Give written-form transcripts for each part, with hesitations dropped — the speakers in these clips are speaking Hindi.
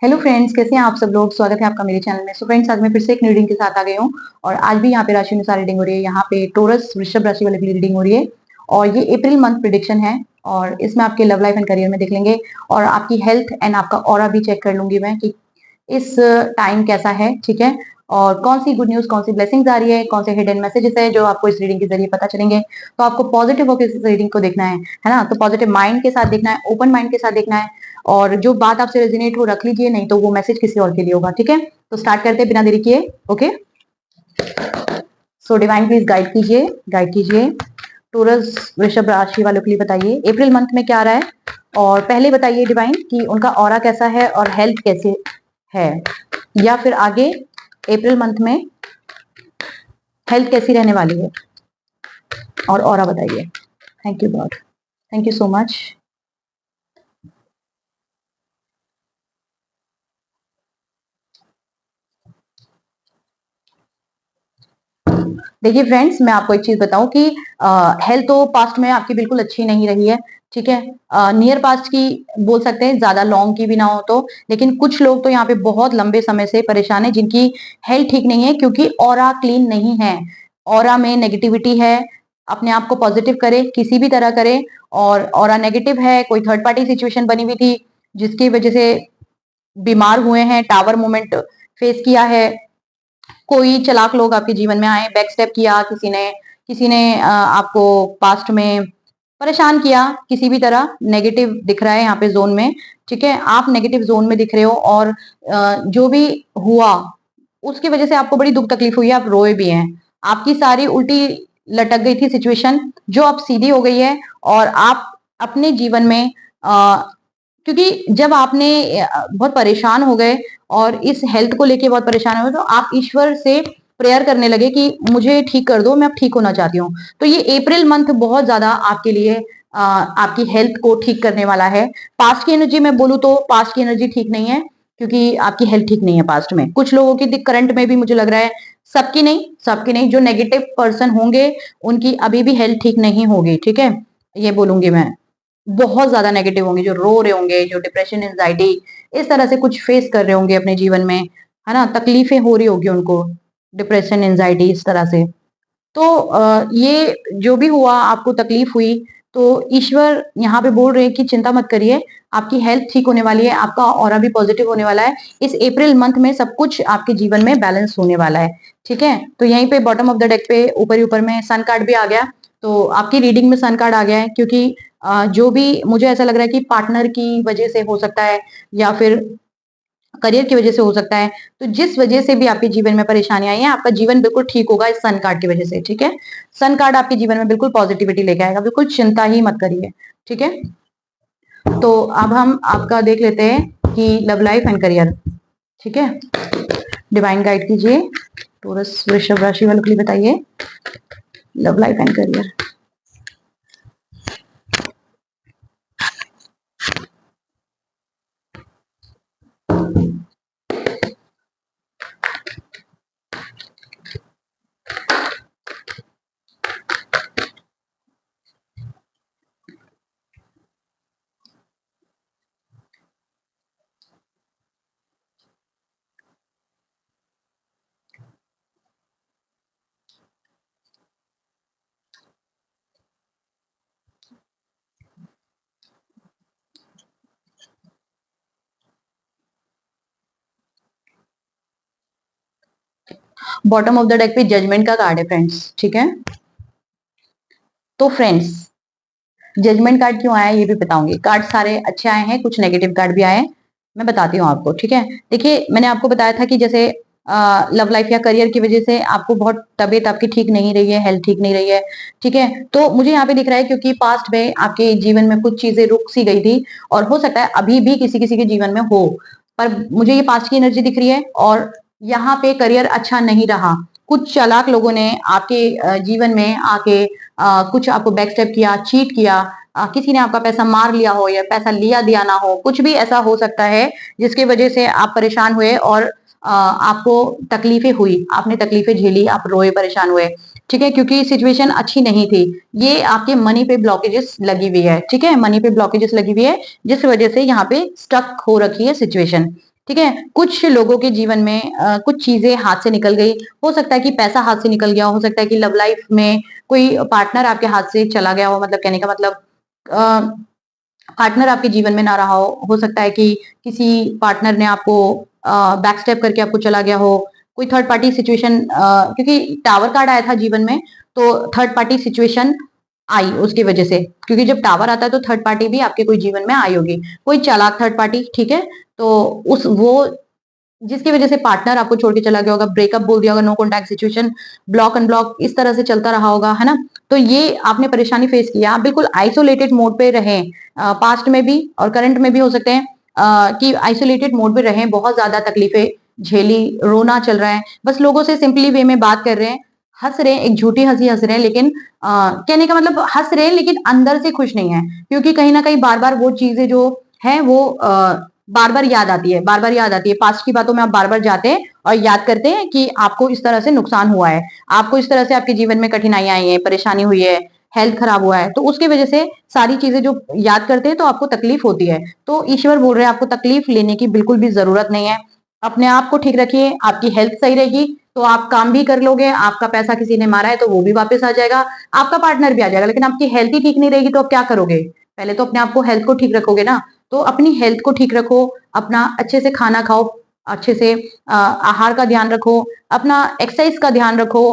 हेलो फ्रेंड्स, कैसे हैं आप सब लोग। स्वागत है आपका मेरे चैनल में। सो फ्रेंड्स, आज मैं फिर से एक रीडिंग के साथ आ गई हूँ और आज भी यहाँ पे राशि अनुसार रीडिंग हो रही है। यहाँ पे टोरस वृषभ राशि वाले के लिए रीडिंग हो रही है और ये अप्रैल मंथ प्रिडिक्शन है और इसमें आपके लव लाइफ एंड करियर में देख लेंगे और आपकी हेल्थ एंड आपका ऑरा भी चेक कर लूंगी मैं कि इस टाइम कैसा है, ठीक है। और कौन सी गुड न्यूज, कौन सी ब्लेसिंग्स आ रही है, कौन से हिडन मैसेजेस है जो आपको इस रीडिंग के जरिए पता चलेंगे। तो आपको पॉजिटिव होकर इस रीडिंग को देखना है ना। तो पॉजिटिव माइंड के साथ देखना है, ओपन माइंड के साथ देखना है और जो बात आपसे रेजोनेट हो रख लीजिए, नहीं तो वो मैसेज किसी और के लिए होगा, ठीक है। तो स्टार्ट करते हैं बिना देरी किए। Okay, so divine please guide कीजिए टोरस वृषभ राशि वालों के लिए बताइए अप्रैल मंथ में क्या आ रहा है। और पहले बताइए डिवाइन कि उनका ऑरा कैसा है और हेल्थ कैसे है, या फिर आगे अप्रैल मंथ में हेल्थ कैसी रहने वाली है और ऑरा बताइए। Thank you God, thank you so much. देखिए फ्रेंड्स, मैं आपको एक चीज बताऊं कि हेल्थ तो पास्ट में आपकी बिल्कुल अच्छी नहीं रही है, ठीक है। नियर पास्ट की बोल सकते हैं, ज्यादा लॉन्ग की भी ना हो तो। लेकिन कुछ लोग तो यहाँ पे बहुत लंबे समय से परेशान है जिनकी हेल्थ ठीक नहीं है, क्योंकि ऑरा क्लीन नहीं है। ऑरा में नेगेटिविटी है। अपने आप को पॉजिटिव करे, किसी भी तरह करे। और ऑरा नेगेटिव है, कोई थर्ड पार्टी सिचुएशन बनी हुई थी जिसकी वजह से बीमार हुए हैं, टावर मोमेंट फेस किया है। कोई चालाक लोग आपके जीवन में आए, बैक स्टेप किया, किसी ने आपको पास्ट में परेशान किया किसी भी तरह। नेगेटिव दिख रहा है यहाँ पे जोन में, ठीक है। आप नेगेटिव जोन में दिख रहे हो और जो भी हुआ उसकी वजह से आपको बड़ी दुख तकलीफ हुई है, आप रोए भी हैं। आपकी सारी उल्टी लटक गई थी सिचुएशन, जो अब सीधी हो गई है। और आप अपने जीवन में क्योंकि जब आपने बहुत परेशान हो गए और इस हेल्थ को लेके बहुत परेशान हो गए, तो आप ईश्वर से प्रेयर करने लगे कि मुझे ठीक कर दो, मैं अब ठीक होना चाहती हूँ। तो ये अप्रैल मंथ बहुत ज्यादा आपके लिए आपकी हेल्थ को ठीक करने वाला है। पास्ट की एनर्जी में बोलूँ तो पास्ट की एनर्जी ठीक नहीं है, क्योंकि आपकी हेल्थ ठीक नहीं है पास्ट में। कुछ लोगों की करंट में भी मुझे लग रहा है, सबकी नहीं, जो नेगेटिव पर्सन होंगे उनकी अभी भी हेल्थ ठीक नहीं होगी, ठीक है। ये बोलूंगी मैं, बहुत ज्यादा नेगेटिव होंगे, जो रो रहे होंगे, जो डिप्रेशन एंजाइटी इस तरह से कुछ फेस कर रहे होंगे अपने जीवन में, है ना। तकलीफें हो रही होगी उनको, डिप्रेशन एंजाइटी इस तरह से। तो ये जो भी हुआ, आपको तकलीफ हुई, तो ईश्वर यहाँ पे बोल रहे हैं कि चिंता मत करिए, आपकी हेल्थ ठीक होने वाली है, आपका ऑरा भी पॉजिटिव होने वाला है। इस अप्रैल मंथ में सब कुछ आपके जीवन में बैलेंस होने वाला है, ठीक है। तो यहीं पे बॉटम ऑफ द डेक पे ऊपर ही ऊपर में सन कार्ड भी आ गया। तो आपकी रीडिंग में सन कार्ड आ गया है, क्योंकि जो भी मुझे ऐसा लग रहा है कि पार्टनर की वजह से हो सकता है या फिर करियर की वजह से हो सकता है। तो जिस वजह से भी आपके जीवन में परेशानी आई है, आपका जीवन बिल्कुल ठीक होगा इस सन कार्ड की वजह से, ठीक है। सन कार्ड आपके जीवन में बिल्कुल पॉजिटिविटी लेके आएगा, बिल्कुल चिंता ही मत करिए, ठीक है। तो अब हम आपका देख लेते हैं कि लव लाइफ एंड करियर, ठीक है। डिवाइन गाइड कीजिए टोरस वृषभ राशि वालों के लिए बताइए love life and career. Bottom of the deck पे जजमेंट का कार्ड है फ्रेंड्स, ठीक है। तो फ्रेंड्स, जजमेंट कार्ड क्यों आया ये भी बताऊंगी। कार्ड सारे अच्छे आए हैं, कुछ नेगेटिव कार्ड भी आए हैं, मैं बताती हूँ आपको, ठीक है। देखिए, मैंने आपको बताया था कि जैसे लव लाइफ या करियर की वजह से आपको बहुत तबीयत आपकी ठीक नहीं रही है, हेल्थ ठीक नहीं रही है, ठीक है। तो मुझे यहाँ पे दिख रहा है, क्योंकि पास्ट में आपके जीवन में कुछ चीजें रुक सी गई थी और हो सकता है अभी भी किसी किसी के जीवन में हो, पर मुझे ये पास्ट की एनर्जी दिख रही है। और यहाँ पे करियर अच्छा नहीं रहा, कुछ चालाक लोगों ने आपके जीवन में आके कुछ आपको बैक स्टेप किया, चीट किया, किसी ने आपका पैसा मार लिया हो या पैसा लिया दिया ना हो, कुछ भी ऐसा हो सकता है जिसकी वजह से आप परेशान हुए और आपको तकलीफें हुई, आपने तकलीफें झेली, आप रोए, परेशान हुए, ठीक है। क्योंकि सिचुएशन अच्छी नहीं थी। ये आपके मनी पे ब्लॉकेजेस लगी हुई है, ठीक है। मनी पे ब्लॉकेजेस लगी हुई है, जिस वजह से यहाँ पे स्टक हो रखी है सिचुएशन। ठीक है। कुछ लोगों के जीवन में कुछ चीजें हाथ से निकल गई, हो सकता है कि पैसा हाथ से निकल गया, हो सकता है कि लव लाइफ में कोई पार्टनर आपके हाथ से चला गया हो, मतलब कहने का मतलब पार्टनर आपके जीवन में ना रहा हो सकता है कि किसी पार्टनर ने आपको बैक स्टेप करके आपको चला गया हो, कोई थर्ड पार्टी सिचुएशन, क्योंकि टावर कार्ड आया था जीवन में, तो थर्ड पार्टी सिचुएशन आई उसकी वजह से, क्योंकि जब टावर आता है तो थर्ड पार्टी भी आपके कोई जीवन में आई होगी, कोई चालाक थर्ड पार्टी, ठीक है। तो उस वो जिसकी वजह से पार्टनर आपको छोड़ के चला गया होगा, ब्रेकअप बोल दिया होगा, no contact situation, block unblock इस तरह से चलता रहा होगा, है ना। तो ये आपने परेशानी फेस किया, आप बिल्कुल आइसोलेटेड मोड पे रहें, पास्ट में भी और करंट में भी हो सकते हैं कि आइसोलेटेड मोड पे रहें, बहुत ज्यादा तकलीफें झेली, रोना चल रहा है, बस लोगों से सिंपली वे में बात कर रहे हैं, हंस रहे हैं, एक झूठी हंसी हंस रहे हैं, लेकिन कहने का मतलब हंस रहे हैं लेकिन अंदर से खुश नहीं है, क्योंकि कहीं ना कहीं बार बार वो चीजें जो है वो बार बार याद आती है, बार बार याद आती है, पास्ट की बातों में आप बार बार जाते हैं और याद करते हैं कि आपको इस तरह से नुकसान हुआ है, आपको इस तरह से आपके जीवन में कठिनाइयां आई है, परेशानी हुई है, हेल्थ खराब हुआ है, तो उसकी वजह से सारी चीजें जो याद करते हैं तो आपको तकलीफ होती है। तो ईश्वर बोल रहे हैं आपको तकलीफ लेने की बिल्कुल भी जरूरत नहीं है, अपने आप को ठीक रखिए, आपकी हेल्थ सही रहेगी तो आप काम भी कर लोगे, आपका पैसा किसी ने मारा है तो वो भी वापस आ जाएगा, आपका पार्टनर भी आ जाएगा, लेकिन आपकी हेल्थ ही ठीक नहीं रहेगी तो आप क्या करोगे? पहले तो अपने आप को हेल्थ को ठीक रखोगे ना। तो अपनी हेल्थ को ठीक रखो, अपना अच्छे से खाना खाओ, अच्छे से आहार का ध्यान रखो, अपना एक्सरसाइज का ध्यान रखो,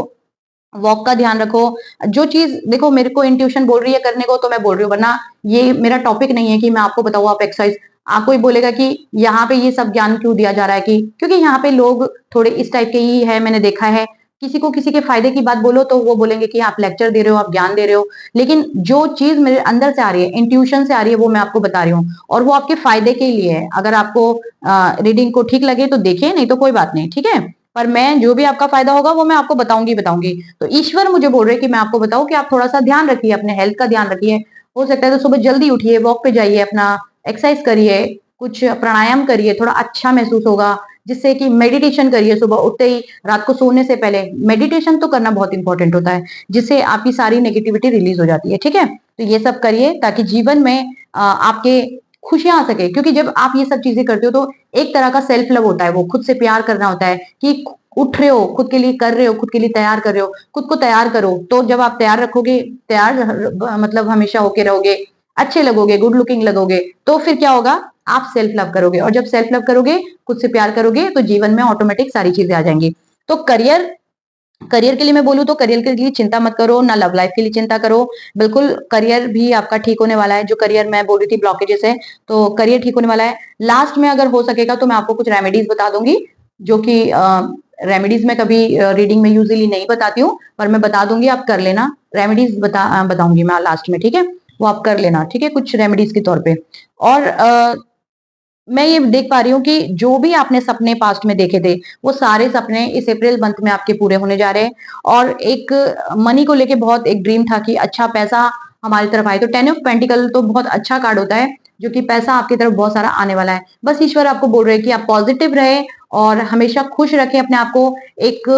वॉक का ध्यान रखो। जो चीज देखो मेरे को इंट्यूशन बोल रही है करने को तो मैं बोल रही हूँ, वरना ये मेरा टॉपिक नहीं है कि मैं आपको बताऊँ आप एक्सरसाइज, आपको ही बोलेगा कि यहाँ पे ये सब ज्ञान क्यों दिया जा रहा है, कि क्योंकि यहाँ पे लोग थोड़े इस टाइप के ही है, मैंने देखा है। किसी को किसी के फायदे की बात बोलो तो वो बोलेंगे कि आप लेक्चर दे रहे हो, आप ज्ञान दे रहे हो, लेकिन जो चीज मेरे अंदर से आ रही है, इंट्यूशन से आ रही है, वो मैं आपको बता रही हूँ, और वो आपके फायदे के लिए है। अगर आपको रीडिंग को ठीक लगे तो देखिए, नहीं तो कोई बात नहीं, ठीक है। पर मैं जो भी आपका फायदा होगा वो मैं आपको बताऊंगी बताऊंगी। तो ईश्वर मुझे बोल रहे हैं कि मैं आपको बताऊं कि आप थोड़ा सा ध्यान रखिए, अपने हेल्थ का ध्यान रखिए। हो सकता है तो सुबह जल्दी उठिए, वॉक पे जाइए, अपना एक्सरसाइज करिए, कुछ प्राणायाम करिए, थोड़ा अच्छा महसूस होगा, जिससे कि मेडिटेशन करिए सुबह उठते ही, रात को सोने से पहले मेडिटेशन तो करना बहुत इंपॉर्टेंट होता है, जिससे आपकी सारी नेगेटिविटी रिलीज हो जाती है, ठीक है। तो ये सब करिए ताकि जीवन में आपके खुशियां आ सके, क्योंकि जब आप ये सब चीजें करते हो तो एक तरह का सेल्फ लव होता है, वो खुद से प्यार करना होता है, कि उठ रहे हो, खुद के लिए कर रहे हो, खुद के लिए तैयार कर रहे हो, खुद को तैयार करो। तो जब आप तैयार रखोगे, तैयार मतलब हमेशा होके रहोगे, अच्छे लगोगे, गुड लुकिंग लगोगे, तो फिर क्या होगा, आप सेल्फ लव करोगे, और जब सेल्फ लव करोगे, खुद से प्यार करोगे, तो जीवन में ऑटोमेटिक सारी चीजें आ जाएंगी। तो करियर करियर के लिए मैं बोलूँ तो करियर के लिए चिंता मत करो, ना लव लाइफ के लिए चिंता करो, बिल्कुल करियर भी आपका ठीक होने वाला है। जो करियर मैं बोल रही थी ब्लॉकेजेस है, तो करियर ठीक होने वाला है। लास्ट में अगर हो सकेगा तो मैं आपको कुछ रेमेडीज बता दूंगी, जो कि रेमेडीज में कभी रीडिंग में यूजुअली नहीं बताती हूँ, पर मैं बता दूंगी, आप कर लेना। रेमेडीज बताऊंगी मैं लास्ट में, ठीक है, वो आप कर लेना, ठीक है, कुछ रेमेडीज के तौर पे। और मैं ये देख पा रही हूँ कि जो भी आपने सपने पास्ट में देखे थे, वो सारे सपने इस अप्रैल मंथ में आपके पूरे होने जा रहे हैं। और एक मनी को लेके बहुत एक ड्रीम था कि अच्छा पैसा हमारी तरफ आए, तो 10 ऑफ पेंटिकल तो बहुत अच्छा कार्ड होता है, जो कि पैसा आपकी तरफ बहुत सारा आने वाला है। बस ईश्वर आपको बोल रहे हैं कि आप पॉजिटिव रहे और हमेशा खुश रखें अपने आप को, एक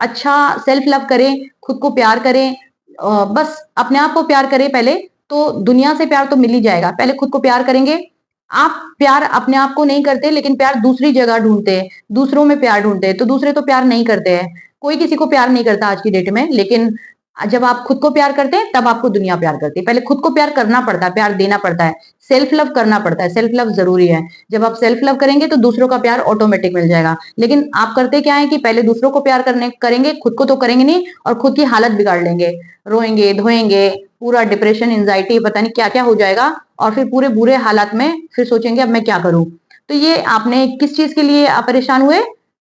अच्छा सेल्फ लव करें, खुद को प्यार करें, बस अपने आप को प्यार करें पहले, तो दुनिया से प्यार तो मिल ही जाएगा। पहले खुद को प्यार करेंगे, आप प्यार अपने आप को नहीं करते, लेकिन प्यार दूसरी जगह ढूंढते हैं, दूसरों में प्यार ढूंढते हैं, तो दूसरे तो प्यार नहीं करते हैं, कोई किसी को प्यार नहीं करता आज की डेट में, लेकिन जब आप खुद को प्यार करते हैं तब आपको दुनिया प्यार करती है। पहले खुद को प्यार करना पड़ता है, प्यार देना पड़ता है, सेल्फ लव करना पड़ता है, सेल्फ लव जरूरी है। जब आप सेल्फ लव करेंगे तो दूसरों का प्यार ऑटोमेटिक मिल जाएगा, लेकिन आप करते क्या है कि पहले दूसरों को प्यार करने करेंगे, खुद को तो करेंगे नहीं, और खुद की हालत बिगाड़ लेंगे, रोएंगे धोएंगे, पूरा डिप्रेशन एंजाइटी पता नहीं क्या क्या हो जाएगा, और फिर पूरे बुरे हालात में फिर सोचेंगे अब मैं क्या करूं। तो ये आपने किस चीज के लिए आप परेशान हुए?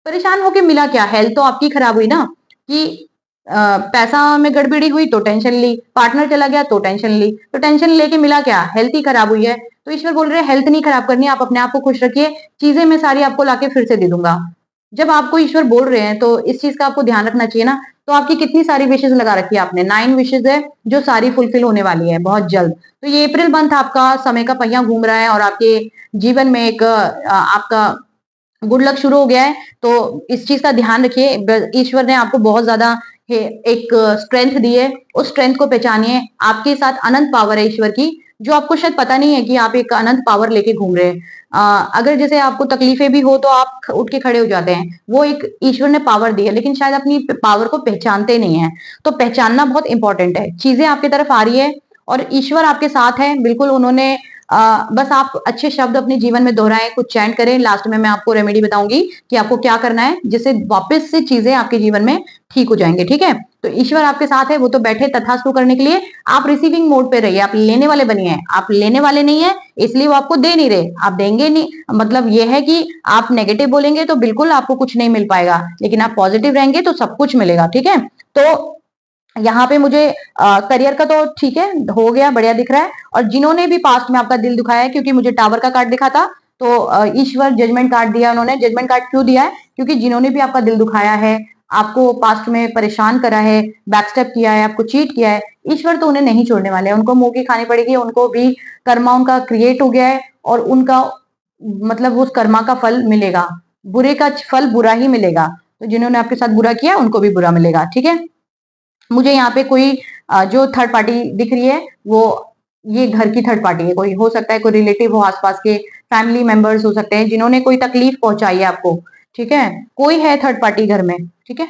परेशान होके मिला क्या? हेल्थ तो आपकी खराब हुई ना, कि पैसा में गड़बड़ी हुई तो टेंशन ली, पार्टनर चला गया तो टेंशन ली, तो टेंशन लेके मिला क्या? हेल्थ ही खराब हुई है। तो ईश्वर बोल रहे हैं हेल्थ नहीं खराब करनी, आप अपने आप को खुश रखिए, चीजें मैं सारी आपको लाके फिर से दे दूंगा। जब आपको ईश्वर बोल रहे हैं तो इस चीज का आपको ध्यान रखना चाहिए ना। तो आपकी कितनी सारी विशेष लगा रखी है आपने, 9 विशेष है जो सारी फुलफिल होने वाली है बहुत जल्द। तो ये अप्रैल मंथ आपका समय का पहिया घूम रहा है और आपके जीवन में एक आपका गुड लक शुरू हो गया है। तो इस चीज का ध्यान रखिए, ईश्वर ने आपको बहुत ज्यादा एक स्ट्रेंथ दी है, उस स्ट्रेंथ को पहचानिए, आपके साथ अनंत पावर है ईश्वर की। जो आपको शायद पता नहीं है कि आप एक अनंत पावर लेके घूम रहे हैं। अगर जैसे आपको तकलीफें भी हो तो आप उठ के खड़े हो जाते हैं, वो एक ईश्वर ने पावर दी है, लेकिन शायद अपनी पावर को पहचानते नहीं है। तो पहचानना बहुत इंपॉर्टेंट है। चीजें आपकी तरफ आ रही है और ईश्वर आपके साथ है, बिल्कुल उन्होंने बस आप अच्छे शब्द अपने जीवन में दोहराएं, कुछ चैंट करें। लास्ट में मैं आपको रेमेडी बताऊंगी कि आपको क्या करना है, जिससे वापस से चीजें आपके जीवन में ठीक हो जाएंगे। ठीक है, तो ईश्वर आपके साथ है, वो तो बैठे तथास्तु करने के लिए। आप रिसीविंग मोड पे रहिए, आप लेने वाले बनिए। आप लेने वाले नहीं है इसलिए वो आपको दे नहीं रहे, आप देंगे नहीं, मतलब ये है कि आप नेगेटिव बोलेंगे तो बिल्कुल आपको कुछ नहीं मिल पाएगा, लेकिन आप पॉजिटिव रहेंगे तो सब कुछ मिलेगा। ठीक है, तो यहाँ पे मुझे करियर का तो ठीक है, हो गया, बढ़िया दिख रहा है। और जिन्होंने भी पास्ट में आपका दिल दुखाया है, क्योंकि मुझे टावर का कार्ड दिखा था, तो ईश्वर जजमेंट कार्ड दिया उन्होंने। जजमेंट कार्ड क्यों दिया है? क्योंकि जिन्होंने भी आपका दिल दुखाया है, आपको पास्ट में परेशान करा है, बैकस्टेप किया है, आपको चीट किया है, ईश्वर तो उन्हें नहीं छोड़ने वाले हैं। उनको मुंह की खानी पड़ेगी, उनको भी कर्मा उनका क्रिएट हो गया है और उनका मतलब उस कर्मा का फल मिलेगा। बुरे का फल बुरा ही मिलेगा, तो जिन्होंने आपके साथ बुरा किया उनको भी बुरा मिलेगा। ठीक है, मुझे यहाँ पे कोई जो थर्ड पार्टी दिख रही है वो ये घर की थर्ड पार्टी है, कोई हो सकता है, कोई रिलेटिव हो, आसपास के फैमिली मेंबर्स हो सकते हैं जिन्होंने कोई तकलीफ पहुंचाई है आपको। ठीक है, कोई है थर्ड पार्टी घर में। ठीक है,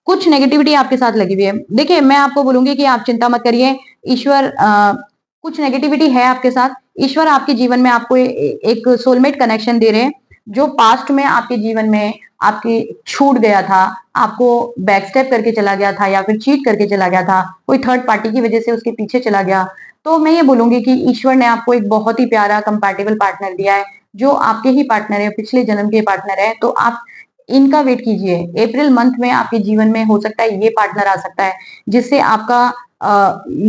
कुछ नेगेटिविटी आपके साथ लगी हुई है। देखिए, मैं आपको बोलूंगी कि आप चिंता मत करिए, ईश्वर कुछ नेगेटिविटी है आपके साथ। ईश्वर आपके जीवन में आपको एक सोलमेट कनेक्शन दे रहे हैं, जो पास्ट में आपके जीवन में आपके छूट गया था, आपको बैकस्टेप करके चला गया था या फिर चीट करके चला गया था, कोई थर्ड पार्टी की वजह से उसके पीछे चला गया। तो मैं ये बोलूंगी कि ईश्वर ने आपको एक बहुत ही प्यारा कंपैटिबल पार्टनर दिया है, जो आपके ही पार्टनर है, पिछले जन्म के पार्टनर है। तो आप इनका वेट कीजिए। अप्रैल मंथ में आपके जीवन में हो सकता है ये पार्टनर आ सकता है, जिससे आपका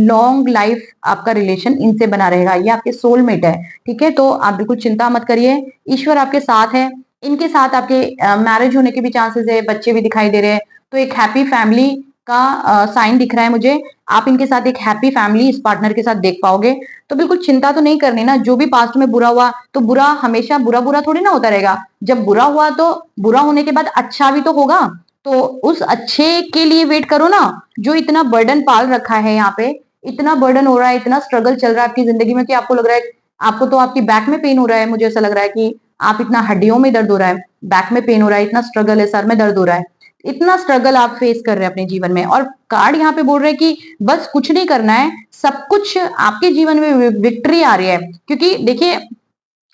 लॉन्ग लाइफ आपका रिलेशन इनसे बना रहेगा। ये आपके सोलमेट है। ठीक है, तो आप बिल्कुल चिंता मत करिए, ईश्वर आपके साथ है। इनके साथ आपके मैरिज होने के भी चांसेस है, बच्चे भी दिखाई दे रहे हैं। तो एक हैप्पी फैमिली का साइन दिख रहा है मुझे। आप इनके साथ एक हैप्पी फैमिली इस पार्टनर के साथ देख पाओगे। तो बिल्कुल चिंता तो नहीं करनी ना, जो भी पास्ट में बुरा हुआ तो बुरा हमेशा बुरा बुरा थोड़ी ना होता रहेगा। जब बुरा हुआ तो बुरा होने के बाद अच्छा भी तो होगा, तो उस अच्छे के लिए वेट करो ना। जो इतना बर्डन पाल रखा है यहाँ पे, इतना बर्डन हो रहा है, इतना स्ट्रगल चल रहा है आपकी जिंदगी में कि आपको लग रहा है, आपको तो आपकी बैक में पेन हो रहा है, मुझे ऐसा लग रहा है कि आप इतना हड्डियों में दर्द हो रहा है, बैक में पेन हो रहा है, इतना स्ट्रगल है, सर में दर्द हो रहा है, इतना स्ट्रगल आप फेस कर रहे हैं अपने जीवन में। और कार्ड यहाँ पे बोल रहे हैं कि बस कुछ नहीं करना है, सब कुछ आपके जीवन में विक्ट्री आ रही है। क्योंकि देखिए,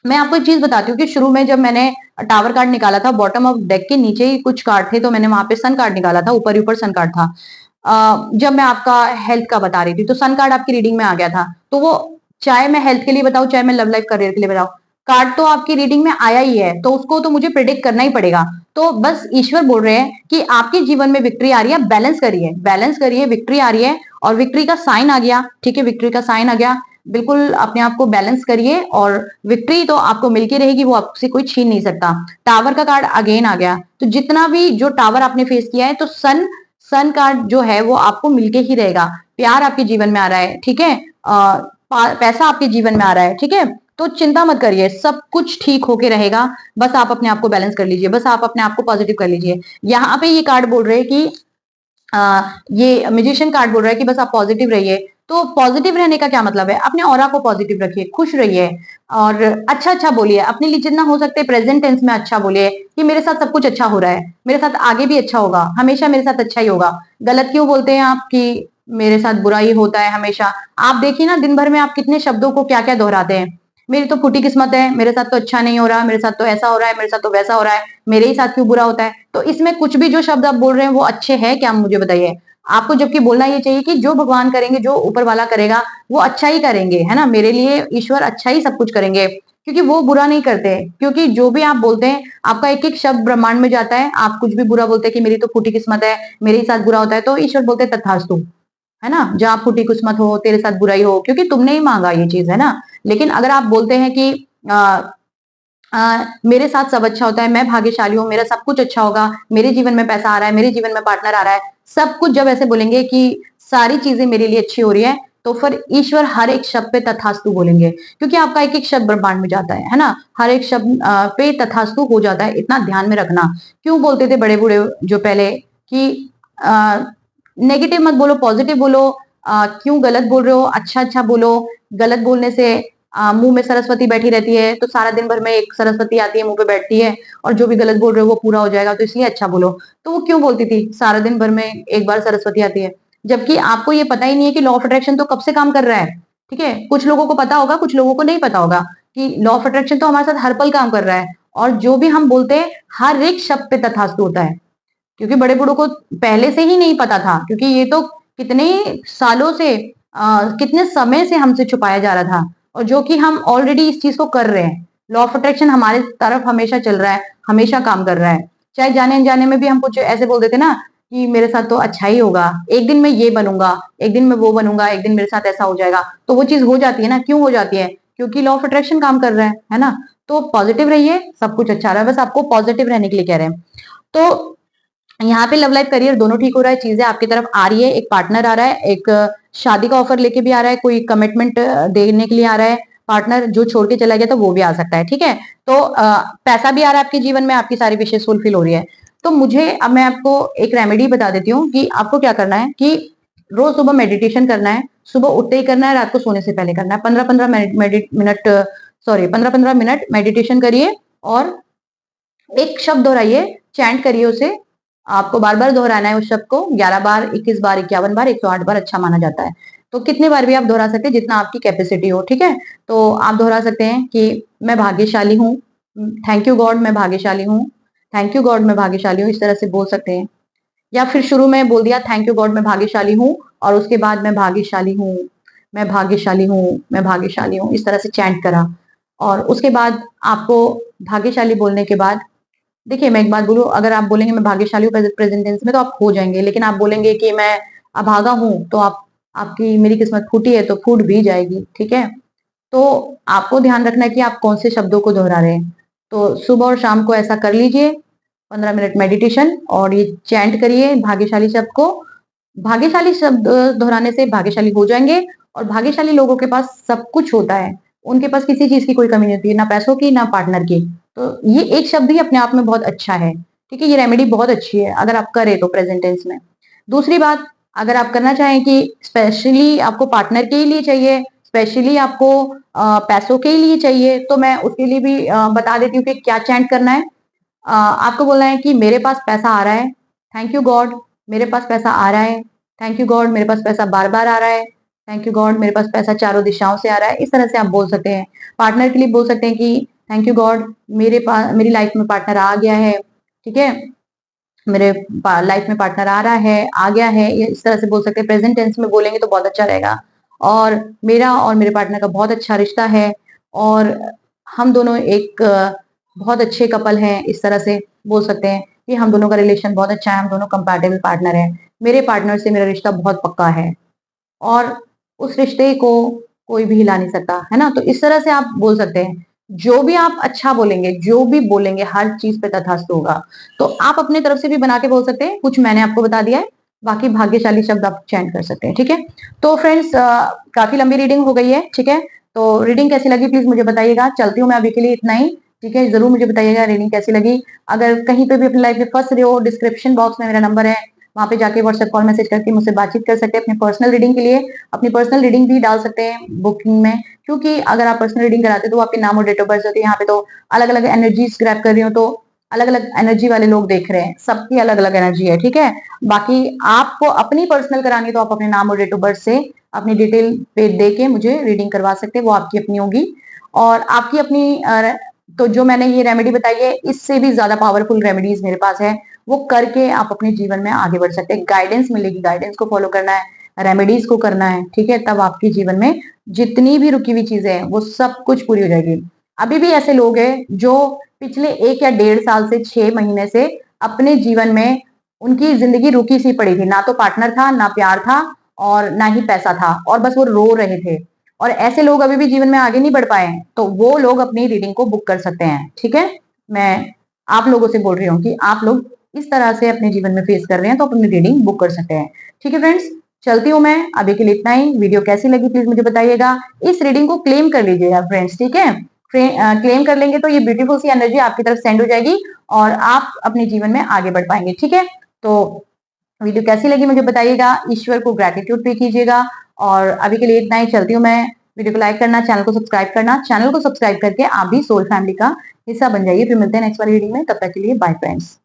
मैं आपको एक चीज बताती हूँ कि शुरू में जब मैंने टावर कार्ड निकाला था, बॉटम ऑफ डेक के नीचे ही कुछ कार्ड थे, तो मैंने वहां पे सन कार्ड निकाला था, ऊपर ऊपर सन कार्ड था। जब मैं आपका हेल्थ का बता रही थी तो सन कार्ड आपकी रीडिंग में आ गया था। तो वो, चाहे मैं हेल्थ के लिए बताऊं, चाहे मैं लव लाइफ करियर के लिए बताऊं, कार्ड तो आपकी रीडिंग में आया ही है, तो उसको तो मुझे प्रिडिक्ट करना ही पड़ेगा। तो बस ईश्वर बोल रहे हैं कि आपके जीवन में विक्ट्री आ रही है, बैलेंस करिए, बैलेंस करिए, विक्ट्री आ रही है। और विक्ट्री का साइन आ गया। ठीक है, विक्ट्री का साइन आ गया। बिल्कुल अपने आप को बैलेंस करिए और विक्ट्री तो आपको मिलती रहेगी, वो आपसे कोई छीन नहीं सकता। टावर का कार्ड अगेन आ गया। तो जितना भी जो टावर आपने फेस किया है, तो सन सन कार्ड जो है वो आपको मिलके ही रहेगा। प्यार आपके जीवन में आ रहा है। ठीक है, पैसा आपके जीवन में आ रहा है। ठीक है, तो चिंता मत करिए, सब कुछ ठीक होके रहेगा। बस आप अपने आप को बैलेंस कर लीजिए, बस आप अपने आप को पॉजिटिव कर लीजिए। यहाँ पे ये कार्ड बोल रहे हैं कि ये म्यूजिशियन कार्ड बोल रहा है कि बस आप पॉजिटिव रहिए। तो पॉजिटिव रहने का क्या मतलब है? अपने ऑरा को पॉजिटिव रखिए, खुश रहिए और अच्छा अच्छा बोलिए, अपने लिए जितना हो सकते प्रेजेंट टेंस में अच्छा बोलिए कि मेरे साथ सब कुछ अच्छा हो रहा है, मेरे साथ आगे भी अच्छा होगा, हमेशा मेरे साथ अच्छा ही होगा। गलत क्यों बोलते हैं आप कि मेरे साथ बुरा ही होता है हमेशा? आप देखिए ना, दिन भर में आप कितने शब्दों को क्या क्या दोहराते हैं। मेरी तो फूटी किस्मत है, मेरे साथ तो अच्छा नहीं हो रहा, मेरे साथ तो ऐसा हो रहा है, मेरे साथ तो वैसा हो रहा है, मेरे ही साथ क्यों बुरा होता है? तो इसमें कुछ भी जो शब्द आप बोल रहे हैं वो अच्छे हैं क्या, मुझे बताइए। आपको जबकि बोलना ये चाहिए कि जो भगवान करेंगे, जो ऊपर वाला करेगा वो अच्छा ही करेंगे, है ना। मेरे लिए ईश्वर अच्छा ही सब कुछ करेंगे, क्योंकि वो बुरा नहीं करते। क्योंकि जो भी आप बोलते हैं, आपका एक एक शब्द ब्रह्मांड में जाता है। आप कुछ भी बुरा बोलते हैं कि मेरी तो फूटी किस्मत है, मेरे ही साथ बुरा होता है, तो ईश्वर बोलते हैं तथास्तु, है ना। जहाँ फूटी किस्मत हो, तेरे साथ बुराई हो, क्योंकि तुमने ही मांगा ये चीज, है ना। लेकिन अगर आप बोलते हैं कि मेरे साथ सब अच्छा होता है, मैं भाग्यशाली हूँ, मेरा सब कुछ अच्छा होगा, मेरे जीवन में पैसा आ रहा है, मेरे जीवन में पार्टनर आ रहा है, सब कुछ जब ऐसे बोलेंगे कि सारी चीजें मेरे लिए अच्छी हो रही है, तो फिर ईश्वर हर एक शब्द पे तथास्तु बोलेंगे। क्योंकि आपका एक एक शब्द ब्रह्मांड में जाता है ना। हर एक शब्द पे तथास्तु हो जाता है, इतना ध्यान में रखना। क्यों बोलते थे बड़े बूढ़े जो पहले कि नेगेटिव मत बोलो, पॉजिटिव बोलो, क्यों गलत बोल रहे हो, अच्छा अच्छा बोलो। गलत बोलने से मुंह में सरस्वती बैठी रहती है, तो सारा दिन भर में एक सरस्वती आती है मुंह पे बैठती है, और जो भी गलत बोल रहे हो वो पूरा हो जाएगा, तो इसलिए अच्छा बोलो। तो वो क्यों बोलती थी सारा दिन भर में एक बार सरस्वती आती है, जबकि आपको ये पता ही नहीं है कि लॉ ऑफ अट्रैक्शन तो कब से काम कर रहा है। ठीक है, कुछ लोगों को पता होगा, कुछ लोगों को नहीं पता होगा कि लॉ ऑफ अट्रैक्शन तो हमारे साथ हर पल काम कर रहा है, और जो भी हम बोलते हैं हर एक शब्द पे तथास्तु होता है। क्योंकि बड़े बूढ़ों को पहले से ही नहीं पता था, क्योंकि ये तो कितने सालों से कितने समय से हमसे छुपाया जा रहा था, और जो कि हम ऑलरेडी इस चीज को कर रहे हैं। लॉ ऑफ अट्रैक्शन हमारे तरफ हमेशा चल रहा है, हमेशा काम कर रहा है। चाहे जाने अनजाने में भी हम कुछ ऐसे बोल देते ना कि मेरे साथ तो अच्छा ही होगा, एक दिन मैं ये बनूंगा, एक दिन मैं वो बनूंगा, एक दिन मेरे साथ ऐसा हो जाएगा, तो वो चीज हो जाती है ना। क्यों हो जाती है? क्योंकि लॉ ऑफ अट्रैक्शन काम कर रहा है ना। तो पॉजिटिव रहिए, सब कुछ अच्छा रहा है, बस आपको पॉजिटिव रहने के लिए कह रहे हैं। तो यहाँ पे लव लाइफ करियर दोनों ठीक हो रहा है, चीजें आपकी तरफ आ रही है, एक पार्टनर आ रहा है, एक शादी का ऑफर लेके भी आ रहा है, कोई कमिटमेंट देने के लिए आ रहा है पार्टनर, जो छोड़ के चला गया तो वो भी आ सकता है। ठीक है, तो पैसा भी आ रहा है आपके जीवन में, आपकी सारी विशेष फुलफिल हो रही है। तो मुझे अब मैं आपको एक रेमेडी बता देती हूँ कि आपको क्या करना है, कि रोज सुबह मेडिटेशन करना है, सुबह उठते ही करना है, रात को सोने से पहले करना है। 15-15 मिनट, सॉरी 15-15 मिनट मेडिटेशन करिए, और एक शब्द दोहराइए, चैंट करिए उसे। आपको बार बार दोहराना है उस शब्द को, 11 बार, 21 बार, 51 बार, 108 बार अच्छा माना जाता है। तो कितने बार भी आप दोहरा सकते हैं, जितना आपकी कैपेसिटी हो। ठीक है, तो आप दोहरा सकते हैं कि मैं भाग्यशाली हूँ, थैंक यू गॉड मैं भाग्यशाली हूँ, थैंक यू गॉड मैं भाग्यशाली हूँ, इस तरह से बोल सकते हैं। या फिर शुरू में बोल दिया थैंक यू गॉड मैं भाग्यशाली हूँ, और उसके बाद मैं भाग्यशाली हूँ, मैं भाग्यशाली हूँ, मैं भाग्यशाली हूँ, इस तरह से चैंट करा। और उसके बाद आपको भाग्यशाली बोलने के बाद, देखिए मैं एक बात बोलूं, अगर आप बोलेंगे मैं भाग्यशाली हूँ प्रेजेंट टेंस में, तो आप हो जाएंगे, लेकिन आप बोलेंगे कि मैं अभागा हूं, तो आपकी मेरी किस्मत फूटी है तो फूट भी जाएगी। ठीक है, तो आपको ध्यान रखना है कि आप कौन से शब्दों को दोहरा रहे हैं। तो सुबह और शाम को ऐसा कर लीजिए, 15 मिनट मेडिटेशन, और ये चैंट करिए भाग्यशाली शब्द को। भाग्यशाली शब्द दोहराने से भाग्यशाली हो जाएंगे, और भाग्यशाली लोगों के पास सब कुछ होता है, उनके पास किसी चीज की कोई कमी नहीं होती है, ना पैसों की ना पार्टनर की। तो ये एक शब्द ही अपने आप में बहुत अच्छा है। ठीक है, ये रेमेडी बहुत अच्छी है अगर आप करें तो प्रेजेंट टेंस में। दूसरी बात, अगर आप करना चाहें कि स्पेशली आपको पार्टनर के ही लिए चाहिए, स्पेशली आपको पैसों के ही लिए चाहिए, तो मैं उसके लिए भी बता देती हूँ कि क्या चैंट करना है। आपको बोलना है कि मेरे पास पैसा आ रहा है, थैंक यू गॉड मेरे पास पैसा आ रहा है, थैंक यू गॉड मेरे पास पैसा बार बार आ रहा है, थैंक यू गॉड मेरे पास पैसा चारों दिशाओं से आ रहा है। इस तरह से आप बोल सकते हैं। पार्टनर के लिए बोल सकते हैं कि थैंक यू गॉड मेरे पास मेरी लाइफ में पार्टनर आ गया है। ठीक है, मेरे लाइफ में पार्टनर आ रहा है, आ गया है, ये इस तरह से बोल सकते हैं। प्रेजेंट टेंस में बोलेंगे तो बहुत अच्छा रहेगा। और मेरा और मेरे पार्टनर का बहुत अच्छा रिश्ता है, और हम दोनों एक बहुत अच्छे कपल हैं, इस तरह से बोल सकते हैं कि हम दोनों का रिलेशन बहुत अच्छा है, हम दोनों कंपैटिबल पार्टनर हैं, मेरे पार्टनर से मेरा रिश्ता बहुत पक्का है, और उस रिश्ते को कोई भी हिला नहीं सकता, है ना। तो इस तरह से आप बोल सकते हैं। जो भी आप अच्छा बोलेंगे, जो भी बोलेंगे, हर चीज पे तथास्तु होगा। तो आप अपने तरफ से भी बना के बोल सकते हैं, कुछ मैंने आपको बता दिया है, बाकी भाग्यशाली शब्द आप चैंट कर सकते हैं। ठीक है, तो फ्रेंड्स काफी लंबी रीडिंग हो गई है। ठीक है, तो रीडिंग कैसी लगी प्लीज मुझे बताइएगा। चलती हूँ मैं अभी के लिए इतना ही। ठीक है, जरूर मुझे बताइएगा रीडिंग कैसी लगी। अगर कहीं पे भी अपनी लाइफ में फंस रहे हो, डिस्क्रिप्शन बॉक्स में मेरा नंबर है, वहां पे जाके व्हाट्सएप कॉल मैसेज करके मुझसे बातचीत कर सकते हैं अपनी पर्सनल रीडिंग के लिए। अपनी पर्सनल रीडिंग भी डाल सकते हैं बुकिंग में, क्योंकि अगर आप पर्सनल रीडिंग कराते हो तो आपके नाम और डेट ऑफ बर्थ होती है। यहाँ पे तो अलग अलग एनर्जीज ग्रैब कर रही हो, तो अलग अलग एनर्जी वाले लोग देख रहे हैं, सबकी अलग अलग एनर्जी है। ठीक है, बाकी आपको अपनी पर्सनल करानी तो आप अपने नाम और डेट ऑफ बर्थ से अपनी डिटेल पे दे के मुझे रीडिंग करवा सकते हैं, वो आपकी अपनी होगी। और आपकी अपनी तो जो मैंने ये रेमेडी बताई है, इससे भी ज्यादा पावरफुल रेमेडीज मेरे पास है, वो करके आप अपने जीवन में आगे बढ़ सकते हैं। गाइडेंस मिलेगी, गाइडेंस को फॉलो करना है, रेमेडीज को करना है। ठीक है, तब आपके जीवन में जितनी भी रुकी हुई चीजें हैं वो सब कुछ पूरी हो जाएगी। अभी भी ऐसे लोग हैं जो पिछले 1 या 1.5 साल से 6 महीने से अपने जीवन में उनकी जिंदगी रुकी सी पड़ी थी, ना तो पार्टनर था, ना प्यार था, और ना ही पैसा था, और बस वो रो रहे थे। और ऐसे लोग अभी भी जीवन में आगे नहीं बढ़ पाए, तो वो लोग अपनी रीडिंग को बुक कर सकते हैं। ठीक है, मैं आप लोगों से बोल रही हूँ कि आप लोग इस तरह से अपने जीवन में फेस कर रहे हैं तो अपनी रीडिंग बुक कर सकते हैं। ठीक है फ्रेंड्स, चलती हूँ मैं अभी के लिए इतना ही। वीडियो कैसी लगी प्लीज मुझे बताइएगा। इस रीडिंग को क्लेम कर लीजिएगा फ्रेंड्स। ठीक है, क्लेम कर लेंगे तो ये ब्यूटीफुल सी एनर्जी आपकी तरफ सेंड हो जाएगी, और आप अपने जीवन में आगे बढ़ पाएंगे। ठीक है, तो वीडियो कैसी लगी मुझे बताइएगा, ईश्वर को ग्रैटिट्यूड पे कीजिएगा। और अभी के लिए इतना ही, चलती हूँ मैं। वीडियो को लाइक करना, चैनल को सब्सक्राइब करना, चैनल को सब्सक्राइब करके आप भी सोल फैमिली का हिस्सा बन जाइए। फिर मिलते हैं नेक्स्ट वाली वीडियो में, तब तक के लिए बाय फ्रेंड्स।